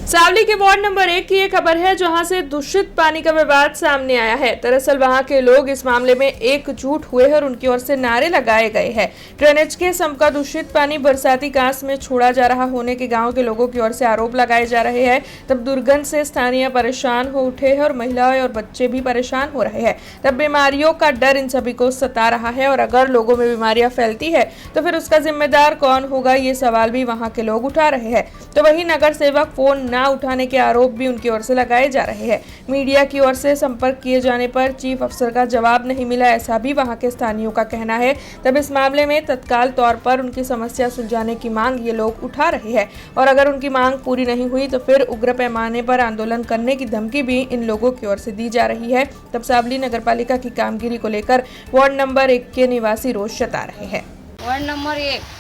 सावली के ward number 1 की एक खबर है, जहां से दूषित पानी का विवाद सामने आया है। दरअसल वहां के लोग इस मामले में एकजुट हुए हैं और उनकी ओर से नारे लगाए गए हैं। ड्रेनेज के सम्प का दूषित पानी बरसाती कांस में छोड़ा जा रहा होने के गांव के लोगों की ओर से आरोप लगाए जा रहे हैं। तब दुर्गंध से स्थानीय परेशान हो उठे हैं और महिलाएं और बच्चे भी परेशान हो रहे हैं। तब बीमारियों का डर इन सभी को सता रहा है और अगर लोगों में बीमारियां फैलती है तो फिर उसका जिम्मेदार कौन होगा, ये सवाल भी वहां के लोग उठा रहे हैं। तो वहीं नगर सेवक फोन ना उठाने के आरोप भी उनकी ओर से लगाए जा रहे हैं। मीडिया की ओर से संपर्क किए जाने पर चीफ अफसर का जवाब नहीं मिला, ऐसा भी वहां के स्थानीयों का कहना है। तब इस मामले में तत्काल तौर पर उनकी समस्या सुलझाने की मांग ये लोग उठा रहे हैं और अगर उनकी मांग पूरी नहीं हुई तो फिर उग्र पैमाने पर आंदोलन करने की धमकी भी इन लोगों की ओर से दी जा रही है। तब सावली नगरपालिका की कामगिरी को लेकर वार्ड नंबर 1 के निवासी रोष जता रहे हैं। वार्ड नंबर 1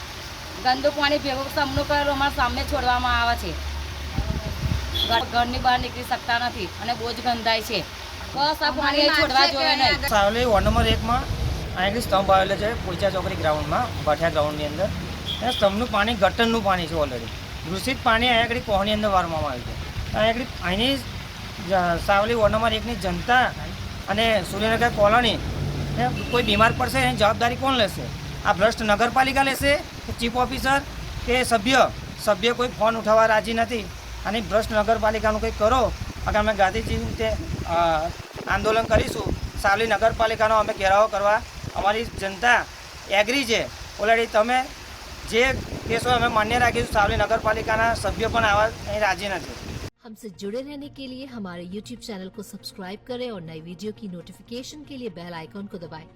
गंदू पानी ભેગું સમનું કરેલું અમારા સામે છોડવામાં આવે છે। ઘરની બહાર નીકળી શકતા નથી અને બહુ જ ગંધાય છે। બસ આ પાણી છોડવા જોઈએ નહીં। સાવલી વોર્ડ નંબર 1 માં અહીં સ્તંભ આવેલો છે પોચા ચોકડી ગ્રાઉન્ડમાં, ભાઠિયા ગ્રાઉન્ડની અંદર। એ સ્તંભનું પાણી ગટરનું પાણી છે ઓલરેડી। દૂષિત પાણી અહીં આગળ કોહની અંદર વારવામાં આવ્યું છે। અહીં આગળ અહીંની સાવલી વોર્ડ નંબર 1ની જનતા અને સૂર્યનગર કોલોની કોઈ બીમાર પડશે એની જવાબદારી કોણ લેશે? આ ભ્રષ્ટ નગરપાલિકા લેશે કે ચીફ ઓફિસર કે સભ્ય કોઈ ફોન ઉઠાવવા રાજી નથી। અને ભ્રષ્ટ નગરપાલિકાનું કંઈક કરો। અગર અમે ગાંધીજી રીતે આંદોલન કરીશું। સાવલી નગરપાલિકાનો અમે ઘેરાવો કરવા અમારી જનતા એગ્રી છે ઓલરેડી। તમે જે કેસો અમે માન્ય રાખીશું, સાવલી નગરપાલિકાના સભ્યો પણ આવા અહીં રાજી નથી। हमसे जुड़े रहने के लिए हमारे YouTube चैनल को सब्सक्राइब करें और नई वीडियो की नोटिफिकेशन के लिए बेल आइकॉन को दबाएं।